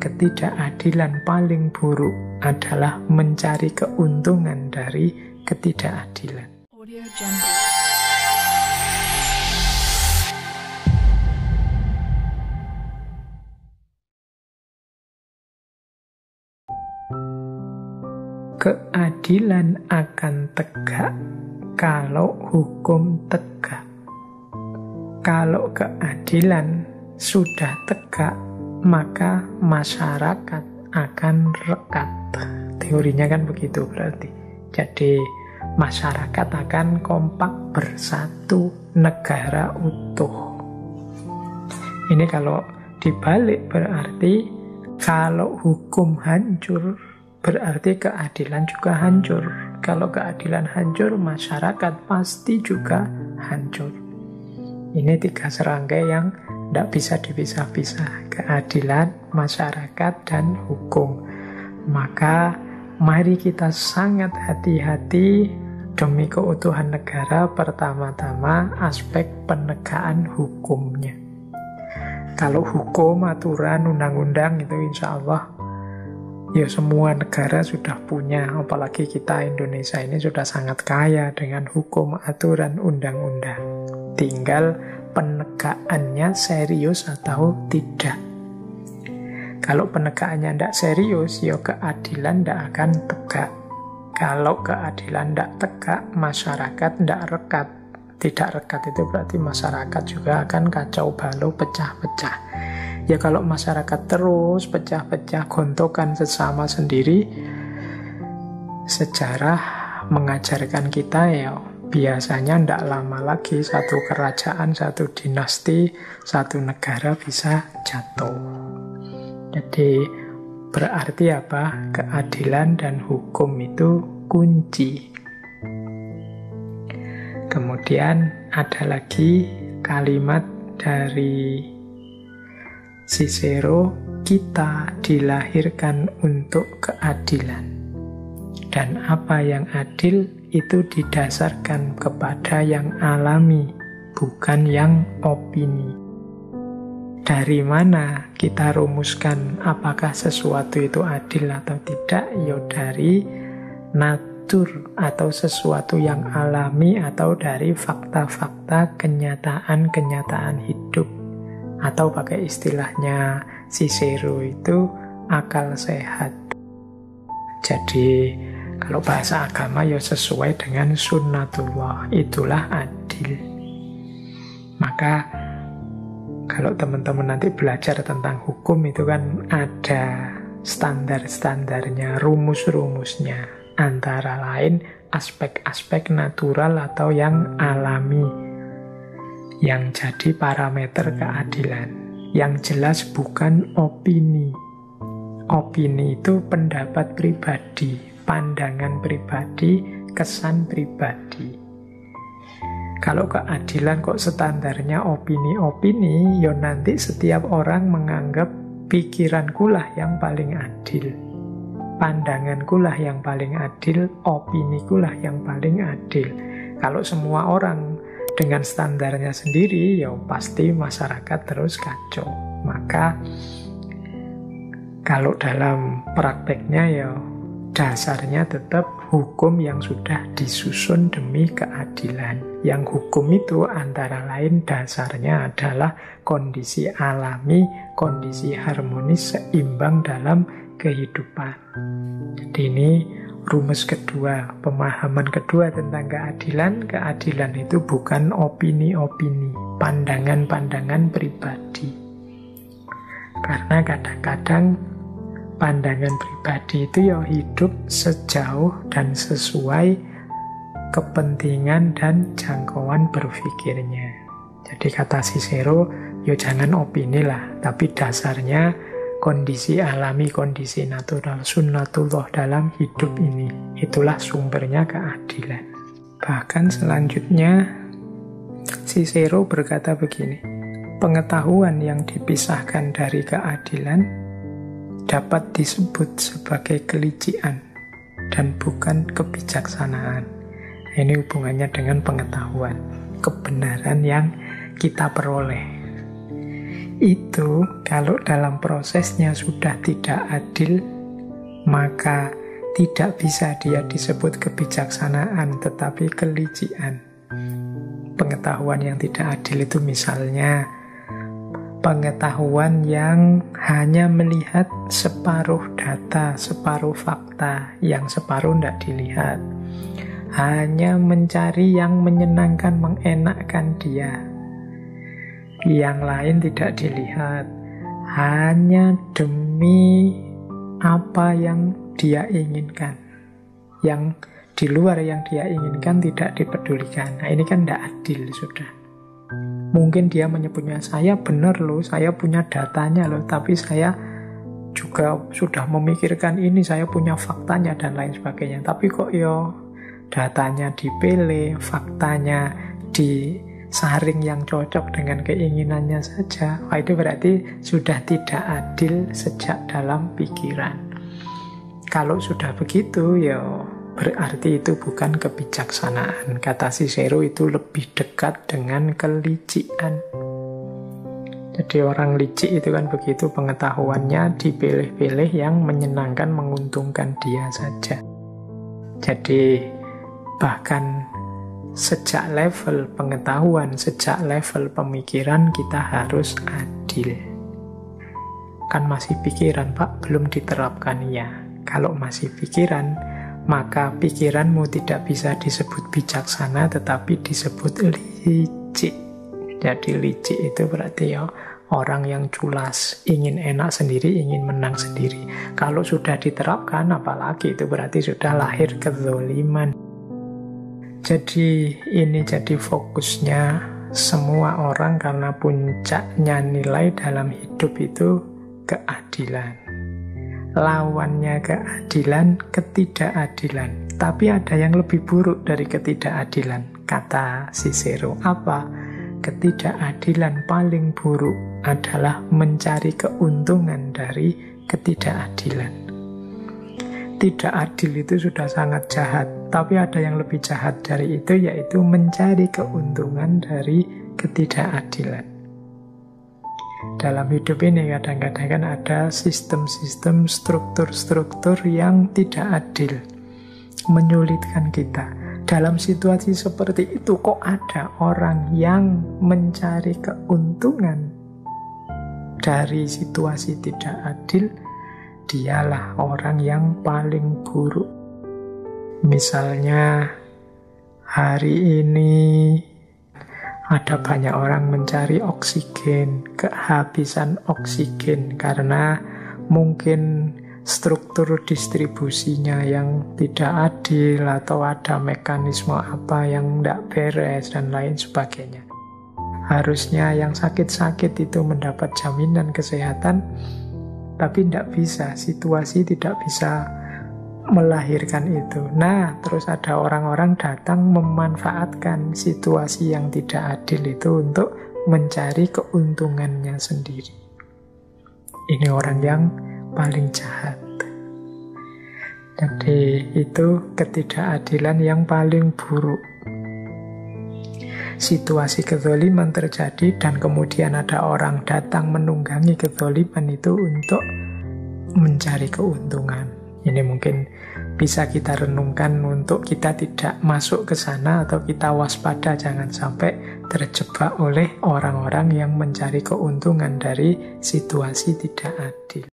ketidakadilan paling buruk adalah mencari keuntungan dari ketidakadilan. Audio Jungle. Keadilan akan tegak kalau hukum tegak. Kalau keadilan sudah tegak, maka masyarakat akan rekat. Teorinya kan begitu berarti. Jadi masyarakat akan kompak bersatu, negara utuh. Ini kalau dibalik berarti kalau hukum hancur, berarti keadilan juga hancur. Kalau keadilan hancur, masyarakat pasti juga hancur. Ini 3 serangkai yang tidak bisa dipisah-pisah. Keadilan, masyarakat, dan hukum. Maka mari kita sangat hati-hati demi keutuhan negara. Pertama-tama aspek penegakan hukumnya. Kalau hukum, aturan, undang-undang itu insya Allah ya semua negara sudah punya. Apalagi kita Indonesia ini sudah sangat kaya dengan hukum, aturan, undang-undang. Tinggal penegakannya serius atau tidak. Kalau penegakannya tidak serius, ya keadilan tidak akan tegak. Kalau keadilan tidak tegak, masyarakat tidak rekat. Tidak rekat itu berarti masyarakat juga akan kacau balau, pecah-pecah. Ya kalau masyarakat terus pecah-pecah, gontokan sesama sendiri, sejarah mengajarkan kita ya biasanya tidak lama lagi satu kerajaan, satu dinasti, satu negara bisa jatuh. Jadi berarti apa? Keadilan dan hukum itu kunci. Kemudian ada lagi kalimat dari Cicero, kita dilahirkan untuk keadilan. Dan apa yang adil itu didasarkan kepada yang alami, bukan yang opini. Dari mana kita rumuskan apakah sesuatu itu adil atau tidak? Ya dari natur atau sesuatu yang alami atau dari fakta-fakta kenyataan-kenyataan hidup. Atau pakai istilahnya Cicero itu akal sehat. Jadi kalau bahasa agama ya sesuai dengan sunnatullah, itulah adil. Maka kalau teman-teman nanti belajar tentang hukum itu kan ada standar-standarnya, rumus-rumusnya. Antara lain aspek-aspek natural atau yang alami, yang jadi parameter keadilan. Yang jelas bukan opini. Opini itu pendapat pribadi, pandangan pribadi, kesan pribadi. Kalau keadilan kok standarnya opini-opini, ya nanti setiap orang menganggap pikirankulah yang paling adil, pandangankulah yang paling adil, opinikulah yang paling adil. Kalau semua orang dengan standarnya sendiri, ya pasti masyarakat terus kacau. Maka kalau dalam prakteknya ya dasarnya tetap hukum yang sudah disusun demi keadilan. Yang hukum itu antara lain dasarnya adalah kondisi alami, kondisi harmonis, seimbang dalam kehidupan. Jadi ini rumus kedua, pemahaman kedua tentang keadilan. Keadilan itu bukan opini-opini, pandangan-pandangan pribadi. Karena kadang-kadang pandangan pribadi itu ya hidup sejauh dan sesuai kepentingan dan jangkauan berpikirnya. Jadi kata Cicero, ya jangan opini lah, tapi dasarnya kondisi alami, kondisi natural, sunnatullah dalam hidup ini. Itulah sumbernya keadilan. Bahkan selanjutnya Cicero berkata begini, pengetahuan yang dipisahkan dari keadilan dapat disebut sebagai kelicikan dan bukan kebijaksanaan. Ini hubungannya dengan pengetahuan, kebenaran yang kita peroleh. itu kalau dalam prosesnya sudah tidak adil, maka tidak bisa dia disebut kebijaksanaan, tetapi kelicikan. Pengetahuan yang tidak adil itu misalnya pengetahuan yang hanya melihat separuh data, separuh fakta, yang separuh tidak dilihat. Hanya mencari yang menyenangkan, mengenakkan dia. Yang lain tidak dilihat. Hanya demi apa yang dia inginkan. Yang di luar yang dia inginkan tidak dipedulikan. Nah, ini kan tidak adil sudah. Mungkin dia menyebutnya, saya benar loh, saya punya datanya loh, tapi saya juga sudah memikirkan ini, saya punya faktanya dan lain sebagainya. Tapi kok datanya dipilih, faktanya disaring yang cocok dengan keinginannya saja. Wah, itu berarti sudah tidak adil sejak dalam pikiran. Kalau sudah begitu, berarti itu bukan kebijaksanaan. Kata Cicero itu lebih dekat dengan kelicikan. Jadi orang licik itu kan begitu, pengetahuannya dipilih-pilih yang menyenangkan, menguntungkan dia saja. Jadi bahkan sejak level pengetahuan, sejak level pemikiran kita harus adil. Kan masih pikiran, Pak, belum diterapkan ya. Kalau masih pikiran, maka pikiranmu tidak bisa disebut bijaksana, tetapi disebut licik. Jadi licik itu berarti orang yang culas, ingin enak sendiri, ingin menang sendiri. Kalau sudah diterapkan, apalagi itu berarti sudah lahir kezaliman. Jadi ini jadi fokusnya semua orang, karena puncaknya nilai dalam hidup itu keadilan. Lawannya keadilan, ketidakadilan. Tapi ada yang lebih buruk dari ketidakadilan. Kata Cicero, apa? Ketidakadilan paling buruk adalah mencari keuntungan dari ketidakadilan. Tidak adil itu sudah sangat jahat. Tapi ada yang lebih jahat dari itu, yaitu mencari keuntungan dari ketidakadilan. Dalam hidup ini kadang-kadang kan ada sistem-sistem, struktur-struktur yang tidak adil, menyulitkan kita. Dalam situasi seperti itu kok ada orang yang mencari keuntungan dari situasi tidak adil, dialah orang yang paling buruk. Misalnya hari ini ada banyak orang mencari oksigen, kehabisan oksigen karena mungkin struktur distribusinya yang tidak adil, atau ada mekanisme apa yang tidak beres dan lain sebagainya. Harusnya yang sakit-sakit itu mendapat jaminan kesehatan, tapi tidak bisa, situasi tidak bisa melahirkan itu. Nah, terus ada orang-orang datang memanfaatkan situasi yang tidak adil itu untuk mencari keuntungannya sendiri. Ini orang yang paling jahat. Jadi itu ketidakadilan yang paling buruk. Situasi kezaliman terjadi dan kemudian ada orang datang menunggangi kezaliman itu untuk mencari keuntungan. Ini mungkin bisa kita renungkan untuk kita tidak masuk ke sana, atau kita waspada jangan sampai terjebak oleh orang-orang yang mencari keuntungan dari situasi tidak adil.